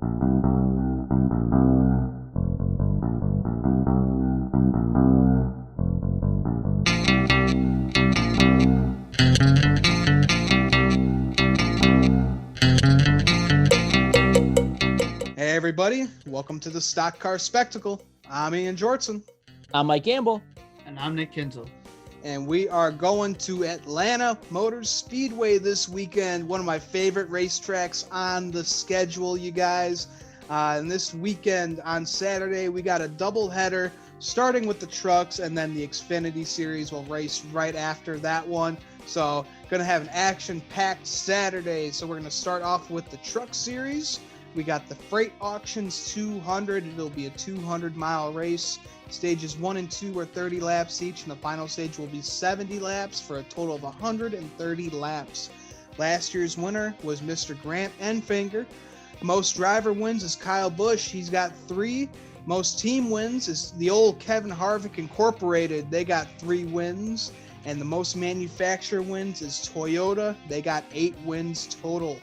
Hey everybody, welcome to the Stock Car Spectacle. I'm Ian Jortson. I'm Mike Gamble. And I'm Nick Kinzel. And we are going to Atlanta Motor Speedway this weekend, one of my favorite racetracks on the schedule, you guys. And this weekend on Saturday, we got a doubleheader starting with the trucks, and then the Xfinity Series will race right after that one. So, going to have an action-packed Saturday. So, we're going to start off with the Truck Series. We got the Freight Auctions 200. It'll be a 200-mile race. Stages 1 and 2 are 30 laps each, and the final stage will be 70 laps for a total of 130 laps. Last year's winner was Mr. Grant Enfinger. Most driver wins is Kyle Busch. He's got 3. Most team wins is the old Kevin Harvick Incorporated. They got 3 wins. And the most manufacturer wins is Toyota. They got 8 wins total.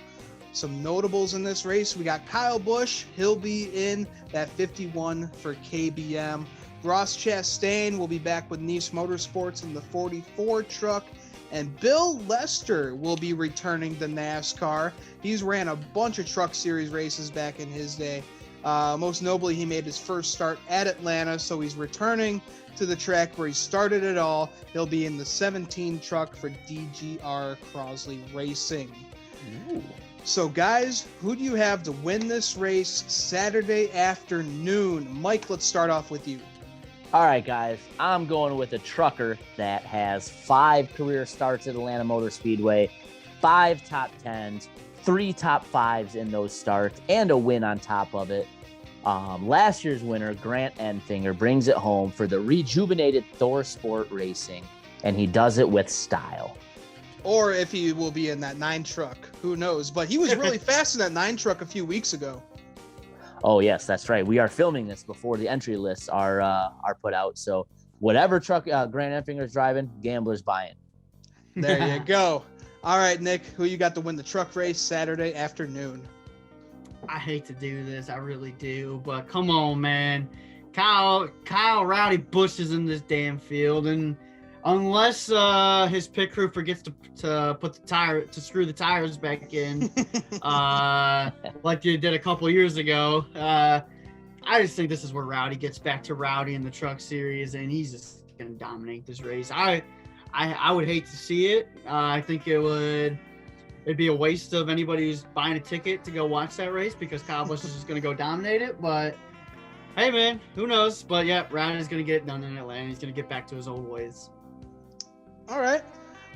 Some notables in this race. We got Kyle Busch. He'll be in that 51 for KBM. Ross Chastain will be back with Nice Motorsports in the 44 truck. And Bill Lester will be returning to NASCAR. He's ran a bunch of Truck Series races back in his day. Most notably, he made his first start at Atlanta, so he's returning to the track where he started it all. He'll be in the 17 truck for DGR Crosley Racing. Ooh. So, guys, who do you have to win this race Saturday afternoon? Mike, let's start off with you. All right, guys. I'm going with a trucker that has 5 career starts at Atlanta Motor Speedway, 5 top 10s, 3 top 5s in those starts, and a win on top of it. Last year's winner, Grant Enfinger, brings it home for the rejuvenated Thor Sport Racing, and he does it with style. Or if he will be in that 9 truck, who knows? But he was really fast in that 9 truck a few weeks ago. Oh, yes, that's right. We are filming this before the entry lists are put out. So whatever truck Grant Enfinger's driving, Gambler's buying. There you go. All right, Nick, who you got to win the truck race Saturday afternoon? I hate to do this, I really do, but come on, man. Kyle Rowdy Busch is in this damn field, and unless his pit crew forgets to put screw the tires back in, like you did a couple years ago, I just think this is where Rowdy gets back to Rowdy in the Truck Series, and he's just gonna dominate this race. I would hate to see it. I think it'd be a waste of anybody who's buying a ticket to go watch that race because Kyle Busch is just gonna go dominate it. But hey, man, who knows? But yeah, Rowdy's gonna get it done in Atlanta. He's gonna get back to his old ways. All right.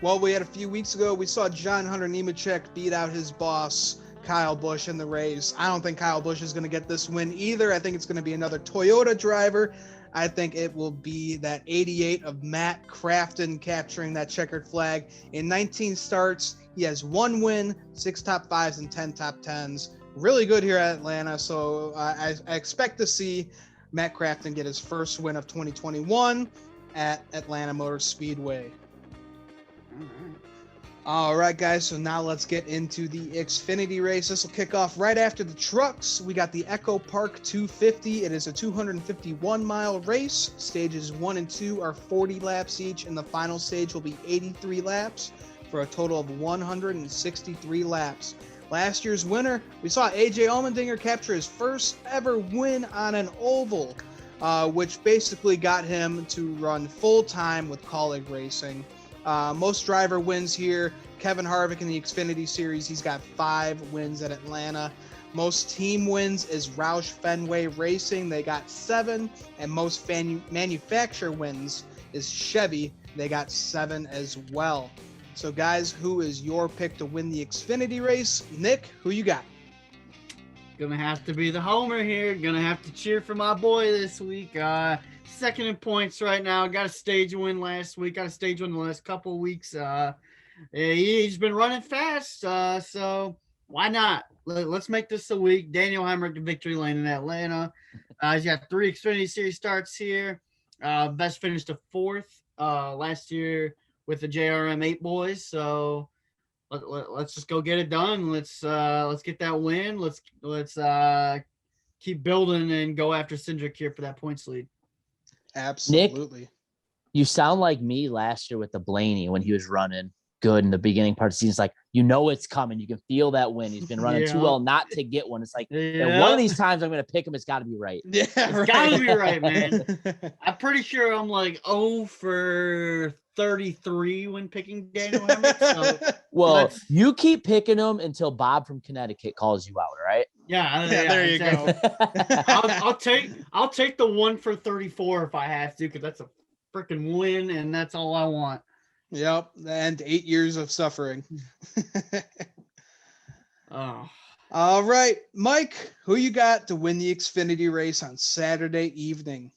Well, we had a few weeks ago, we saw John Hunter Nemechek beat out his boss, Kyle Busch, in the race. I don't think Kyle Busch is going to get this win either. I think it's going to be another Toyota driver. I think it will be that 88 of Matt Crafton capturing that checkered flag. In 19 starts, he has 1 win, 6 top 5s, and 10 top 10s. Really good here at Atlanta. So I expect to see Matt Crafton get his first win of 2021 at Atlanta Motor Speedway. All right, guys, so now let's get into the Xfinity race. This will kick off right after the trucks. We got the Echo Park 250. It is a 251-mile race. Stages 1 and 2 are 40 laps each, and the final stage will be 83 laps for a total of 163 laps. Last year's winner, we saw AJ Allmendinger capture his first ever win on an oval, which basically got him to run full-time with Kaulig Racing. Most driver wins here. Kevin Harvick in the Xfinity Series, he's got 5 wins at Atlanta. Most team wins is Roush Fenway Racing. They got 7. And most manufacturer wins is Chevy. They got 7 as well. So, guys, who is your pick to win the Xfinity race? Nick, who you got? Gonna have to be the homer here. Gonna have to cheer for my boy this week. Second in points right now. Got a stage win last week. Got a stage win the last couple of weeks. He's been running fast, so why not? Let's make this a week. Daniel Heimrich to victory lane in Atlanta. He's got 3 Xfinity Series starts here. Best finished to 4th last year with the JRM 8 boys. So let's just go get it done. Let's get that win. Let's keep building and go after Cindric here for that points lead. Nick, Absolutely. you sound like me last year with the Blaney when he was running good in the beginning part of the season. It's like, it's coming. You can feel that win. He's been running too well not to get one. It's like, and one of these times I'm going to pick him. It's got to be right. Yeah, it's got to be right, man. I'm pretty sure I'm like 0 for 33 when picking Daniel Heimrich. So well, you keep picking him until Bob from Connecticut calls you out, right? Yeah, there you exactly. go. I'll take the 1 for 34 if I have to, because that's a freaking win, and that's all I want. Yep, and 8 years of suffering. Oh. All right, Mike, who you got to win the Xfinity race on Saturday evening?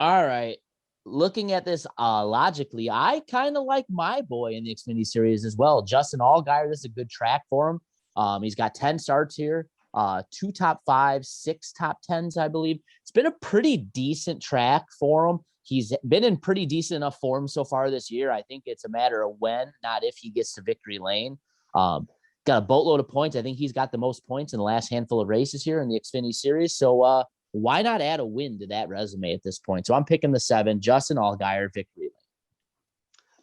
All right. Looking at this logically, I kind of like my boy in the Xfinity series as well. Justin Allgaier, this is a good track for him. He's got 10 starts here, 2 top 5s, 6 top 10s, I believe. It's been a pretty decent track for him. He's been in pretty decent enough form so far this year. I think it's a matter of when, not if he gets to victory lane. Got a boatload of points. I think he's got the most points in the last handful of races here in the Xfinity series. So why not add a win to that resume at this point? So I'm picking the 7, Justin Allgaier, victory lane.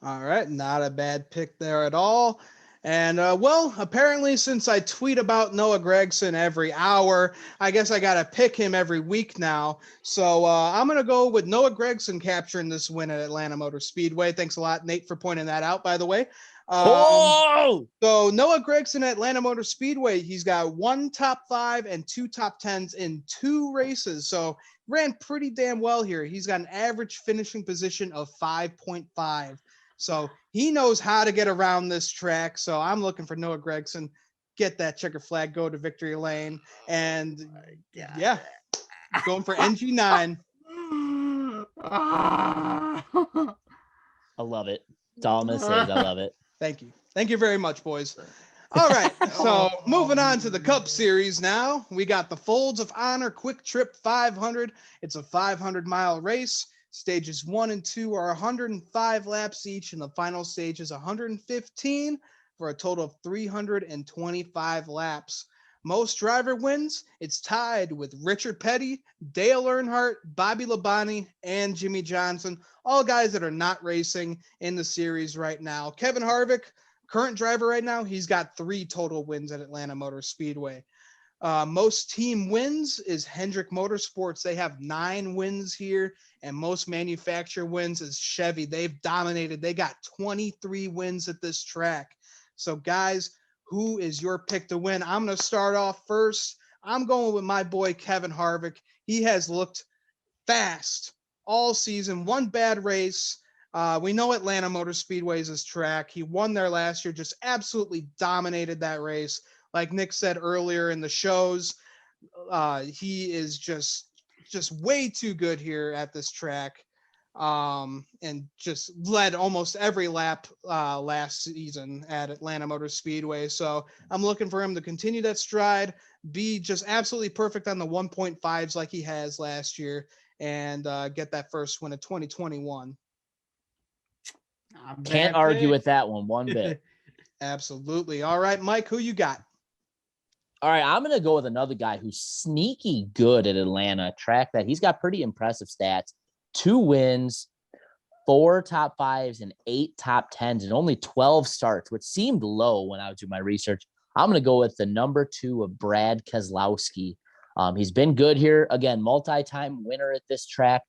All right, not a bad pick there at all. And, well, apparently since I tweet about Noah Gragson every hour, I guess I got to pick him every week now. So I'm going to go with Noah Gragson capturing this win at Atlanta Motor Speedway. Thanks a lot, Nate, for pointing that out, by the way. So Noah Gragson at Atlanta Motor Speedway, he's got 1 top 5 and 2 top 10s in 2 races. So ran pretty damn well here. He's got an average finishing position of 5.5. So he knows how to get around this track. So I'm looking for Noah Gragson, get that checker flag, go to victory lane. And yeah, going for NG9. I love it. That's all I'm going to say is I love it. Thank you. Thank you very much, boys. All right. So moving on to the Cup Series now. We got the Folds of Honor Quick Trip 500. It's a 500-mile race. Stages 1 and 2 are 105 laps each, and the final stage is 115 for a total of 325 laps. Most driver wins, it's tied with Richard Petty, Dale Earnhardt, Bobby Labonte, and Jimmy Johnson, all guys that are not racing in the series right now. Kevin Harvick, current driver right now, he's got 3 total wins at Atlanta Motor Speedway. Most team wins is Hendrick Motorsports. They have 9 wins here, and most manufacturer wins is Chevy. They've dominated. They got 23 wins at this track. So, guys, who is your pick to win? I'm going to start off first. I'm going with my boy Kevin Harvick. He has looked fast all season. 1 bad race. We know Atlanta Motor Speedway is his track. He won there last year, just absolutely dominated that race. Like Nick said earlier in the shows, he is just way too good here at this track, and just led almost every lap last season at Atlanta Motor Speedway. So I'm looking for him to continue that stride, be just absolutely perfect on the 1.5s like he has last year, and get that first win of 2021. Can't argue with that one bit. Absolutely. All right, Mike, who you got? All right, I'm going to go with another guy who's sneaky good at Atlanta, track that he's got pretty impressive stats. 2 wins, 4 top 5s, and 8 top 10s, and only 12 starts, which seemed low when I was doing my research. I'm going to go with the number 2 of Brad Keselowski. He's been good here. Again, multi-time winner at this track.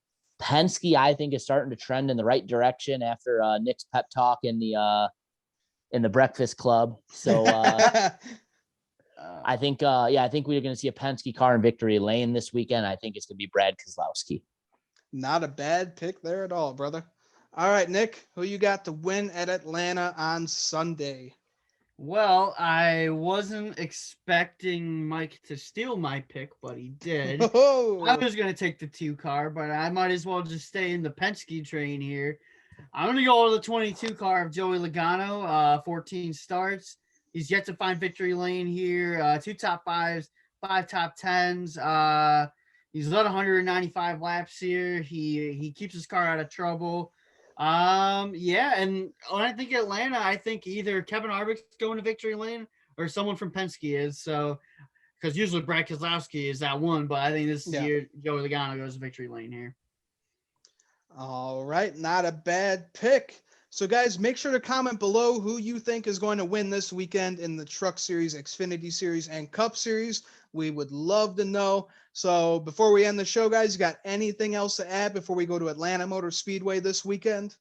Penske, I think, is starting to trend in the right direction after Nick's pep talk in the Breakfast Club. So I think we're going to see a Penske car in victory lane this weekend. I think it's going to be Brad Keselowski. Not a bad pick there at all, brother. All right, Nick, who you got to win at Atlanta on Sunday? Well, I wasn't expecting Mike to steal my pick, but he did. Oh. I was going to take the 2 car, but I might as well just stay in the Penske train here. I'm going to go with the 22 car of Joey Logano, 14 starts. He's yet to find victory lane here. 2 top 5s, 5 top 10s. He's led 195 laps here. He keeps his car out of trouble. Yeah, and when I think Atlanta, I think either Kevin Harvick's going to victory lane or someone from Penske is. So, because usually Brad Keselowski is that one, but I think this Yeah. year Joey Logano goes to victory lane here. All right, not a bad pick. So, guys, make sure to comment below who you think is going to win this weekend in the Truck Series, Xfinity Series, and Cup Series. We would love to know. So, before we end the show, guys, you got anything else to add before we go to Atlanta Motor Speedway this weekend?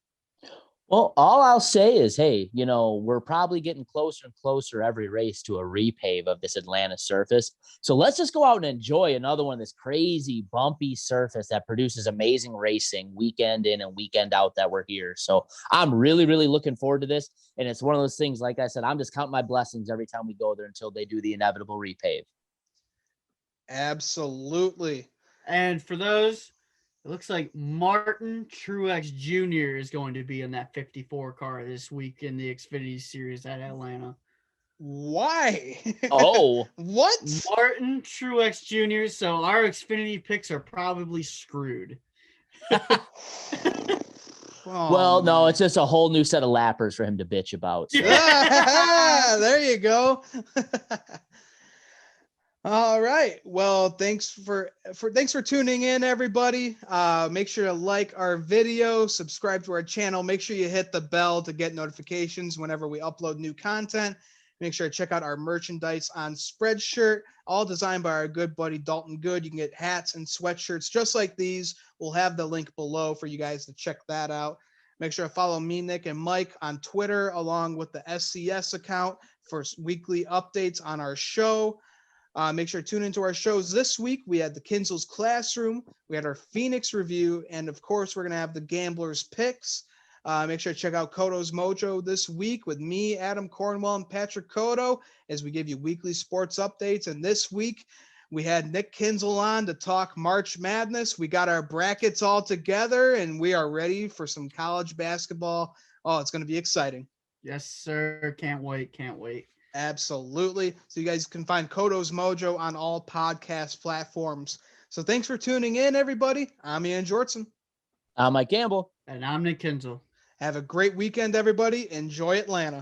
Well, all I'll say is, hey, we're probably getting closer and closer every race to a repave of this Atlanta surface. So let's just go out and enjoy another one of this crazy bumpy surface that produces amazing racing weekend in and weekend out that we're here. So I'm really, really looking forward to this. And it's one of those things, like I said, I'm just counting my blessings every time we go there until they do the inevitable repave. Absolutely. And for those, it looks like Martin Truex Jr. is going to be in that 54 car this week in the Xfinity Series at Atlanta. Why? Oh. What? Martin Truex Jr. So our Xfinity picks are probably screwed. Well, no, it's just a whole new set of lappers for him to bitch about. So. There you go. All right. Well, thanks for tuning in, everybody. Make sure to like our video, subscribe to our channel. Make sure you hit the bell to get notifications whenever we upload new content. Make sure to check out our merchandise on Spreadshirt, all designed by our good buddy Dalton Good. You can get hats and sweatshirts just like these. We'll have the link below for you guys to check that out. Make sure to follow me, Nick, and Mike on Twitter, along with the SCS account for weekly updates on our show. Make sure to tune into our shows this week. We had the Kinsel's Classroom, we had our Phoenix review, and of course, we're going to have the Gamblers Picks. Make sure to check out Koto's Mojo this week with me, Adam Cornwell, and Patrick Koto as we give you weekly sports updates. And this week, we had Nick Kinsel on to talk March Madness. We got our brackets all together, and we are ready for some college basketball. Oh, it's going to be exciting. Yes, sir. Can't wait. Can't wait. Absolutely. So you guys can find Koto's Mojo on all podcast platforms. So thanks for tuning in, everybody. I'm Ian Jortson. I'm Mike Gamble. And I'm Nick Kinsel. Have a great weekend, everybody. Enjoy Atlanta.